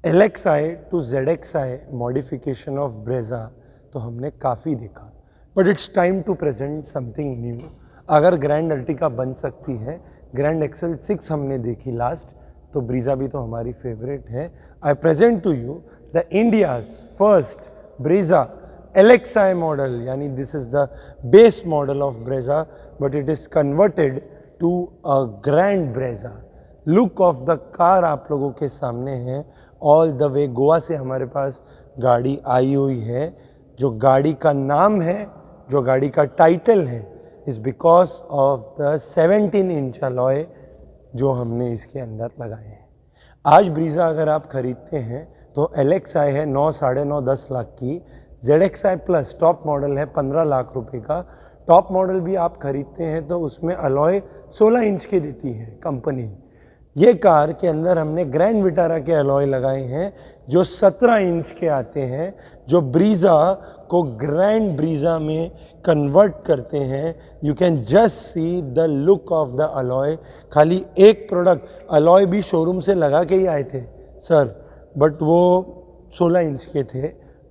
LXi to ZXi modification of Brezza तो हमने काफ़ी देखा, but it's time to present something new. अगर ग्रैंड अर्टिगा बन सकती है, ग्रैंड एक्सेल 6 हमने देखी लास्ट, तो ब्रीजा भी तो हमारी फेवरेट है। I present to you the India's first Brezza LXi model, यानी this is the base model of Brezza, but it is converted to a grand Brezza. Look of the car आप लोगों के सामने है। ऑल द वे गोवा से हमारे पास गाड़ी आई हुई है। जो गाड़ी का नाम है, जो गाड़ी का टाइटल है, is because of the 17 inch alloy जो हमने इसके अंदर लगाए हैं। आज ब्रीजा अगर आप खरीदते हैं तो LXi है 9, साढ़े 9, 10 लाख की। ZXi प्लस टॉप मॉडल है 15 लाख रुपए का। टॉप मॉडल भी आप खरीदते हैं तो उसमें अलॉय 16 इंच की देती है कंपनी। ये कार के अंदर हमने ग्रैंड विटारा के अलॉय लगाए हैं जो 17 इंच के आते हैं, जो ब्रीजा को ग्रैंड ब्रीजा में कन्वर्ट करते हैं। You can just see the look of the alloy. खाली एक प्रोडक्ट, अलॉय भी शोरूम से लगा के ही आए थे सर, बट वो 16 इंच के थे।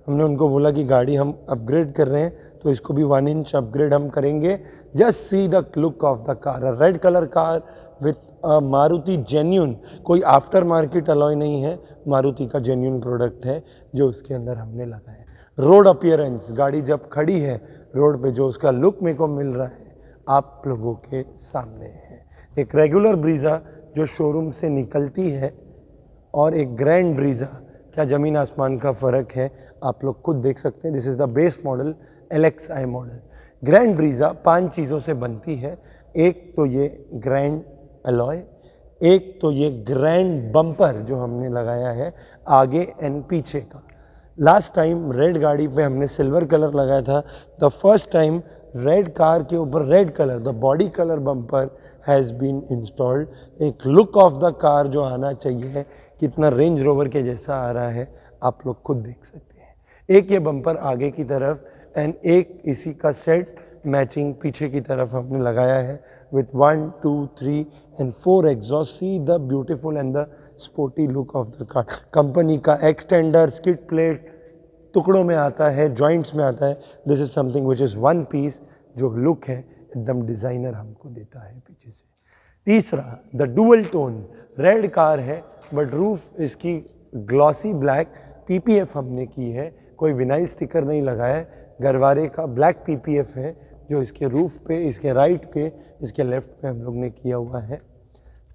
हमने उनको बोला कि गाड़ी हम अपग्रेड कर रहे हैं तो इसको भी 1 इंच अपग्रेड हम करेंगे। Just see the look of the car, a red colour car with Maruti genuine, कोई आफ्टर मार्केट अलॉय नहीं है, मारुति का जेन्यून प्रोडक्ट है जो उसके अंदर हमने लगाया है। रोड अपीयरेंस, गाड़ी जब खड़ी है रोड पे जो उसका लुक मेरे को मिल रहा है आप लोगों के सामने है। एक रेगुलर ब्रीजा जो शोरूम से निकलती है और एक ग्रैंड ब्रीजा, क्या ज़मीन आसमान का फ़र्क है, आप लोग खुद देख सकते हैं। This is the base model LXi model. Grand Brezza 5 चीज़ों से बनती है। एक तो ये ग्रैंड अलॉय, एक तो ये ग्रैंड बम्पर जो हमने लगाया है आगे एंड पीछे का। लास्ट टाइम रेड गाड़ी पे हमने सिल्वर कलर लगाया था। The first time red car के ऊपर red colour, the body colour bumper has been installed. एक लुक ऑफ द कार जो आना चाहिए, कितना रेंज रोवर के जैसा आ रहा है आप लोग खुद देख सकते हैं। एक ये बम्पर आगे की तरफ एंड एक इसी का सेट मैचिंग पीछे की तरफ हमने लगाया है with 1, 2, 3 and 4 exhaust. See the beautiful and the sporty look of the car. Company का एक्सटेंडर, स्किड प्लेट टुकड़ों में आता है, जॉइंट्स में आता है। This is something which is one piece, जो लुक है एकदम डिज़ाइनर हमको देता है पीछे से। तीसरा, the dual tone, red car है बट रूफ इसकी ग्लॉसी ब्लैक PPF हमने की है, कोई विनाइल स्टिकर नहीं लगाया है। गरवारे का ब्लैक PPF है जो इसके रूफ पे, इसके राइट पे, इसके लेफ्ट पे हम लोग ने किया हुआ है।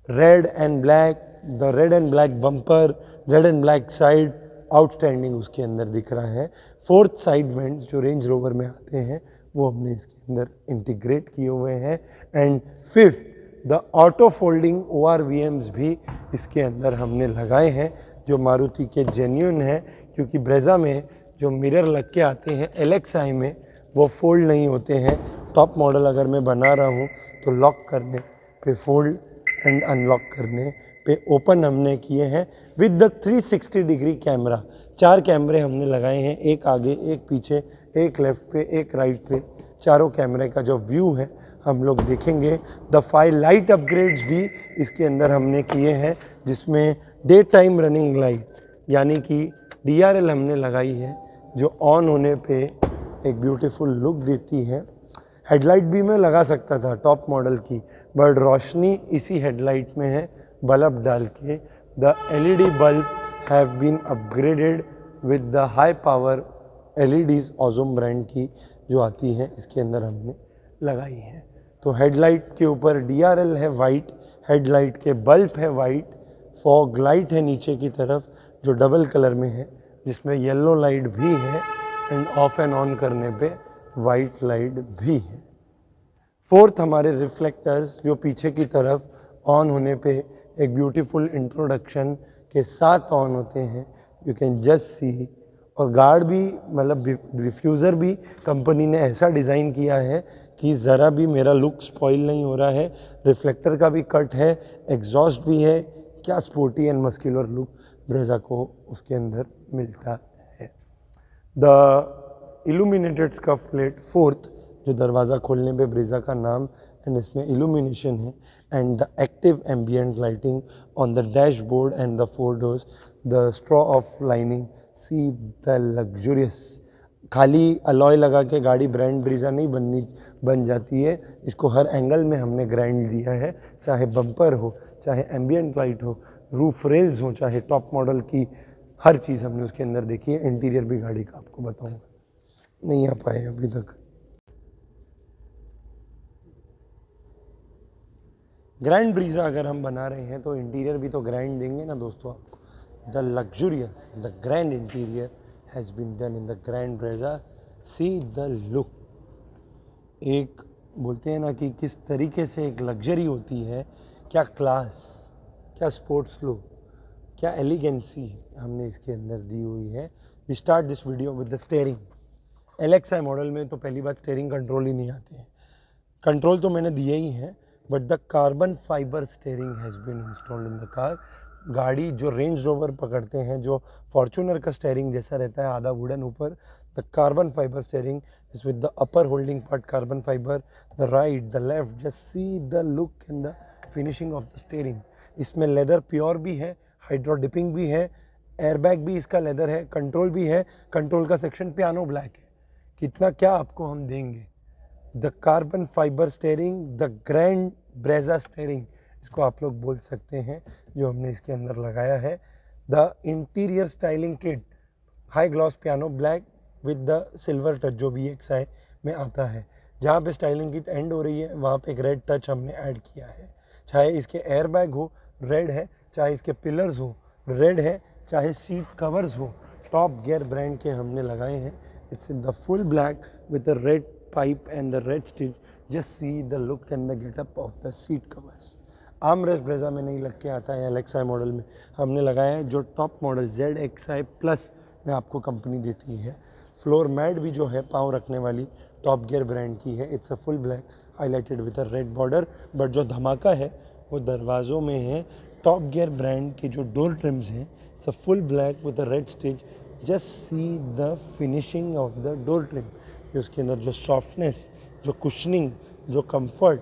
Red and black, the red and black bumper, red and black side outstanding उसके अंदर दिख रहा है। 4th साइड वेंट्स जो रेंज रोवर में आते हैं वो हमने इसके अंदर इंटीग्रेट किए हुए हैं। And 5th, the auto folding ORVMs भी इसके अंदर हमने लगाए हैं जो मारुति के जेन्यून है, क्योंकि ब्रेजा में जो मिरर लग के आते हैं LXi में वो फोल्ड नहीं होते हैं। टॉप मॉडल अगर मैं बना रहा हूँ तो लॉक करने पे फोल्ड एंड अनलॉक करने पे ओपन हमने किए हैं विद द 360 डिग्री कैमरा। 4 कैमरे हमने लगाए हैं, एक आगे, एक पीछे, एक लेफ्ट पे, एक राइट पे। चारों कैमरे का जो व्यू है हम लोग देखेंगे। द 5 लाइट अपग्रेड्स भी इसके अंदर हमने किए हैं, जिसमें डे टाइम रनिंग लाइट यानी कि DRL हमने लगाई है जो ऑन होने पे एक ब्यूटीफुल लुक देती है। हेडलाइट भी मैं लगा सकता था टॉप मॉडल की, बट रोशनी इसी हेडलाइट में है बल्ब डाल के। The LED bulb have been upgraded with the high power LEDs ओज़ोम ब्रांड की जो आती है, इसके अंदर हमने लगाई है। तो हेडलाइट के ऊपर DRL है वाइट, हेडलाइट के बल्ब है वाइट, फॉग लाइट है नीचे की तरफ जो डबल कलर में है, जिसमें येलो लाइट भी है एंड ऑफ एंड ऑन करने पे वाइट लाइट भी है। 4th, हमारे रिफ्लेक्टर्स जो पीछे की तरफ ऑन होने पे एक ब्यूटीफुल इंट्रोडक्शन के साथ ऑन होते हैं, यू कैन जस्ट सी। और गार्ड भी, मतलब डिफ्यूज़र भी कंपनी ने ऐसा डिज़ाइन किया है कि ज़रा भी मेरा लुक स्पॉइल नहीं हो रहा है। रिफ्लेक्टर का भी कट है, एग्जॉस्ट भी है। क्या sporty and muscular look Brezza को उसके अंदर मिलता है। The illuminated scuff plate 4th, जो दरवाज़ा खोलने पे ब्रेजा का नाम एंड इसमें इल्यूमिनेशन है and the active ambient lighting on the dashboard and the four doors, the straw of lining, see the luxurious. खाली अलॉय लगा के गाड़ी ब्रांड ब्रीजा नहीं बन जाती है, इसको हर एंगल में हमने ग्रैंड दिया है, चाहे बम्पर हो, चाहे एम्बियंट लाइट हो, रूफ रेल्स हो, चाहे टॉप मॉडल की हर चीज़ हमने उसके अंदर देखी है। इंटीरियर भी गाड़ी का आपको बताऊंगा, नहीं आ पाए अभी तक। ग्रैंड ब्रीजा अगर हम बना रहे हैं तो इंटीरियर भी तो ग्रैंड देंगे ना दोस्तों आपको। The luxurious, the grand interior has been done in the grand Brezza, see the look. एक बोलते हैं ना कि किस तरीके से एक लग्जरी होती है, क्या क्लास, क्या स्पोर्ट्स लुक, क्या एलिगेंसी हमने इसके अंदर दी हुई है। We start this video with the steering. LXi model में तो पहली बात स्टेयरिंग कंट्रोल ही नहीं आते हैं, कंट्रोल तो मैंने दिए ही हैं, but the carbon fibre steering has been installed in the car. गाड़ी जो रेंज रोवर पकड़ते हैं, जो फॉर्चूनर का स्टेयरिंग जैसा रहता है आधा वुडन ऊपर, the carbon fibre steering is with the upper holding part carbon fibre, the right the left, just see the look and the finishing of the steering. इसमें लेदर प्योर भी है, hydro dipping भी है, airbag भी इसका leather है, control भी है, कंट्रोल का सेक्शन पियानो ब्लैक है। कितना क्या आपको हम देंगे। The carbon fibre steering, the grand Brezza steering इसको आप लोग बोल सकते हैं, जो हमने इसके अंदर लगाया है। The interior styling kit, high gloss piano black with the silver touch, जो भी XI में आता है। जहाँ पे स्टाइलिंग किट एंड हो रही है वहाँ पे एक रेड टच हमने ऐड किया है। चाहे इसके एयरबैग हो, रेड है, चाहे इसके पिलर्स हो, रेड है, चाहे सीट कवर्स हो, टॉप गियर ब्रांड के हमने लगाए हैं। It's in the full black with the red pipe and the red stitch. Just see the look and the getup of the seat covers. Armrest Brezza में नहीं लग के आता है, LXi मॉडल में हमने लगाया है, जो टॉप मॉडल ZXi प्लस में आपको कंपनी देती है। फ्लोर मैट भी जो है पाँव रखने वाली टॉप गियर ब्रांड की है। It's a full black highlighted with a red border, but जो धमाका है वो दरवाज़ों में है। टॉप गियर ब्रांड के जो डोर ट्रिम्स हैं, it's a full black with a red stitch. Just see the finishing of the door trim, उसके अंदर जो सॉफ्टनेस, जो कुशनिंग, जो कंफर्ट,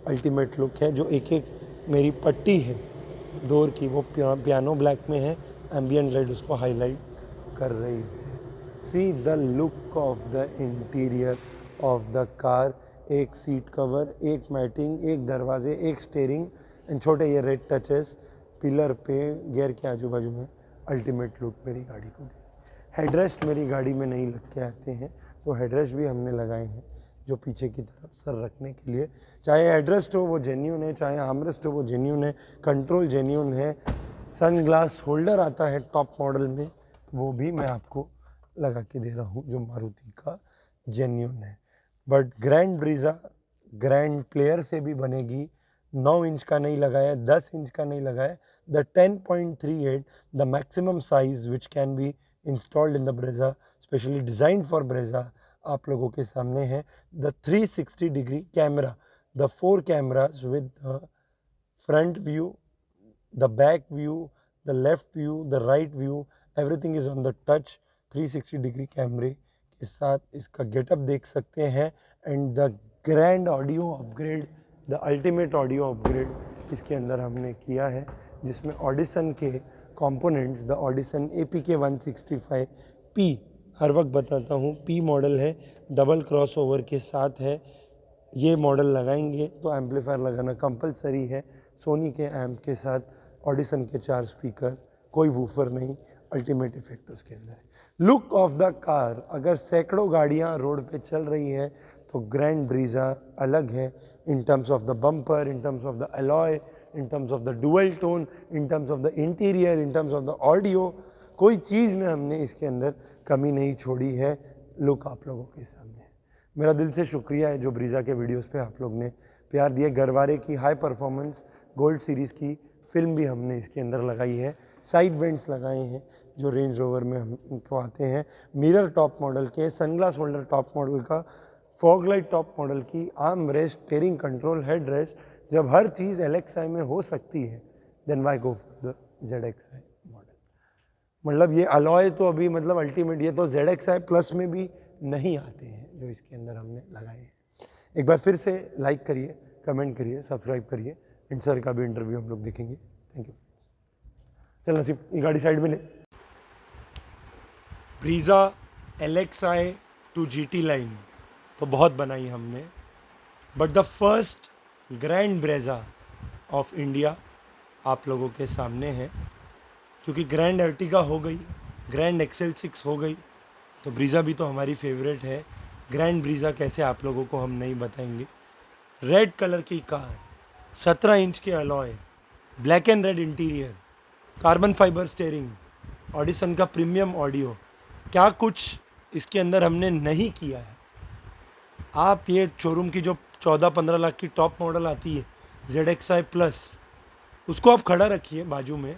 अल्टीमेट लुक है। जो एक एक मेरी पट्टी है डोर की वो पियानो ब्लैक में है, एम्बियंट लाइट उसको हाईलाइट कर रही है। सी the look of the interior of the car. एक सीट कवर, एक मैटिंग, एक दरवाजे, एक स्टेयरिंग एंड छोटे ये रेड टचेस पिलर पे गियर के आजू बाजू में, अल्टीमेट लुक मेरी गाड़ी को दी। हेडरेस्ट मेरी गाड़ी में नहीं लग के आते हैं, तो हेडरेस्ट भी हमने लगाए हैं जो पीछे की तरफ सर रखने के लिए। चाहे हेडरेस्ट हो वो जेन्यून है, चाहे आर्मरेस्ट हो वो जेन्यून है, कंट्रोल जेन्यून है। सन ग्लास होल्डर आता है टॉप मॉडल में, वो भी मैं आपको लगा के दे रहा हूँ, जो मारुति का जेन्यून है। But grand Brezza grand player से भी बनेगी। 9 इंच का नहीं लगाया, 10 इंच का नहीं लगाया, the 10.38 the maximum size which can be installed in the Brezza, specially design for Brezza आप लोगों के सामने है। The 360 degree camera, the 4 cameras with the front view, the back view, the left view, the right view, everything is on the touch. 360 degree कैमरे के साथ इसका getup देख सकते हैं। And the grand audio upgrade, the ultimate audio upgrade इसके अंदर हमने किया है, जिसमें ऑडिसन के components, the Audison APK 165P, हर वक्त बताता हूँ P मॉडल है, डबल क्रॉस ओवर के साथ है। ये मॉडल लगाएंगे तो एम्पलीफायर लगाना कंपलसरी है। सोनी के एम्प के साथ, ऑडिसन के 4 स्पीकर, कोई वूफर नहीं, अल्टीमेट इफेक्ट उसके अंदर है। लुक ऑफ द कार, अगर सैकड़ों गाड़ियाँ रोड पे चल रही हैं तो ग्रैंड ब्रीजा अलग है, in terms of the bumper, in terms of the alloy, in terms of the dual tone, in terms of the interior, in terms of the audio, कोई चीज़ में हमने इसके अंदर कमी नहीं छोड़ी है। लुक आप लोगों के सामने है। मेरा दिल से शुक्रिया है जो ब्रीजा के वीडियोस पे आप लोग ने प्यार दिया। गरवारे की हाई परफॉर्मेंस गोल्ड सीरीज़ की फिल्म भी हमने इसके अंदर लगाई है, साइड वेंट्स लगाए हैं जो रेंज रोवर में हमको आते हैं, मिरर टॉप मॉडल के, सनग्लास होल्डर टॉप मॉडल का, फॉग लाइट टॉप मॉडल की, arm rest, steering control, head rest. जब हर चीज़ LXi में हो सकती है, then why go for the ZXi model. मतलब ये अलॉय तो अभी अल्टीमेट, ये तो ZXi प्लस में भी नहीं आते हैं जो इसके अंदर हमने लगाए हैं। एक बार फिर से लाइक करिए, कमेंट करिए, सब्सक्राइब करिए। इन सर का भी इंटरव्यू हम लोग देखेंगे। Thank you. चल नसीब, ये गाड़ी साइड में ले। Brezza LXi to GT line तो बहुत बनाई हमने, but the first grand Brezza of India आप लोगों के सामने है, क्योंकि ग्रैंड अर्टिगा हो गई, ग्रैंड XL6 हो गई, तो ब्रीजा भी तो हमारी फेवरेट है। ग्रैंड ब्रीजा कैसे आप लोगों को हम नहीं बताएंगे। रेड कलर की कार, 17 इंच के alloy, black and red interior, carbon fibre steering, Audison का प्रीमियम ऑडियो, क्या कुछ इसके अंदर हमने नहीं किया है। आप ये शोरूम की जो 14-15 लाख की टॉप मॉडल आती है ZXi प्लस, उसको आप खड़ा रखिए बाजू में,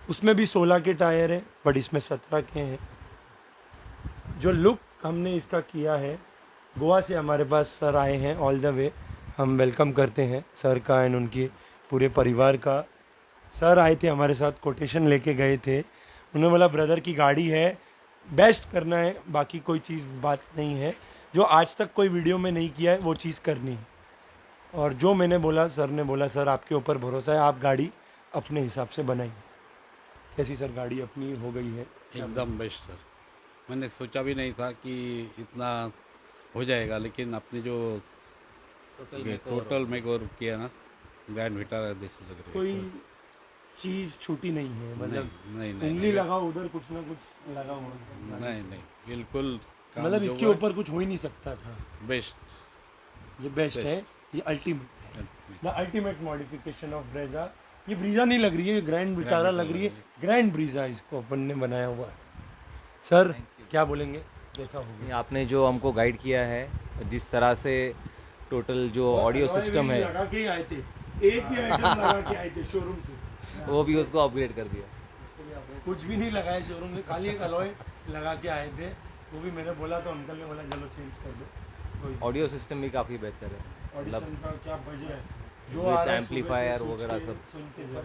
उसमें भी 16 के टायर हैं, बट इसमें 17 के हैं। जो लुक हमने इसका किया है, गोवा से हमारे पास सर आए हैं ऑल द वे, हम वेलकम करते हैं सर का एंड उनके पूरे परिवार का। सर आए थे हमारे साथ, कोटेशन लेके गए थे, उन्होंने बोला ब्रदर की गाड़ी है, बेस्ट करना है, बाकी कोई चीज़ बात नहीं है, जो आज तक कोई वीडियो में नहीं किया है वो चीज़ करनी है। और जो मैंने बोला, सर ने बोला सर आपके ऊपर भरोसा है, आप गाड़ी अपने हिसाब से बनाइए। कैसी सर गाड़ी अपनी हो गई है? एकदम बेस्ट सर। मैंने सोचा भी नहीं था कि इतना हो जाएगा, लेकिन आपने जो टोटल मेकओवर किया ना, ग्रैंड विटारा जैसी लग रही है। कोई चीज़ छूटी नहीं है, मतलब नहीं नहीं उंगली लगाओ उधर कुछ ना कुछ लगा हुआ है। नहीं नहीं बिल्कुल काम मतलब जो इसके हुआ, ऊपर कुछ हो ही नहीं सकता था। बेस्ट। ये बेस्ट है, ये ultimate, the ultimate modification of Brezza. ये ब्रीजा नहीं लग रही है, ये ग्रैंड विटारा लग रही है, ग्रैंड ब्रीजा इसको अपन ने बनाया हुआ है। सर क्या बोलेंगे, कैसा हो ये गया? आपने जो हमको गाइड किया है, जिस तरह से टोटल जो ऑडियो सिस्टम है लगा के ही आए थे, एक ही आइटम लगा के आए थे शोरूम से, वो भी उसको अपग्रेड कर दिया। कुछ भी नहीं लगाया शोरूम में, खाली एक अलॉय लगा के आए थे। वो भी मैंने बोला तो अंकल ने बोला चलो चेंज कर दो। ऑडियो सिस्टम भी काफ़ी बेहतर है, ऑडिशन का क्या बज रहा है, जो With आ रहा है amplifier सुबह से वगैरह सुन सब। के- सुन के जाओ।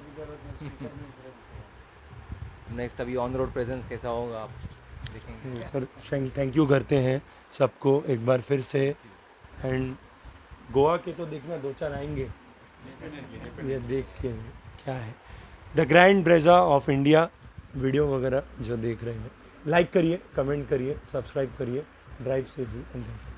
नेक्स्ट अभी ऑन रोड प्रेजेंस कैसा होगा आप देखेंगे। सर थैंक यू करते हैं सबको एक बार फिर से। एंड गोवा के तो देखना 2-4 आएंगे, ये देख के क्या है the grand Brezza of India. Video वगैरह जो देख रहे हैं, लाइक करिए, कमेंट करिए, सब्सक्राइब करिए। Drive safely and thank you.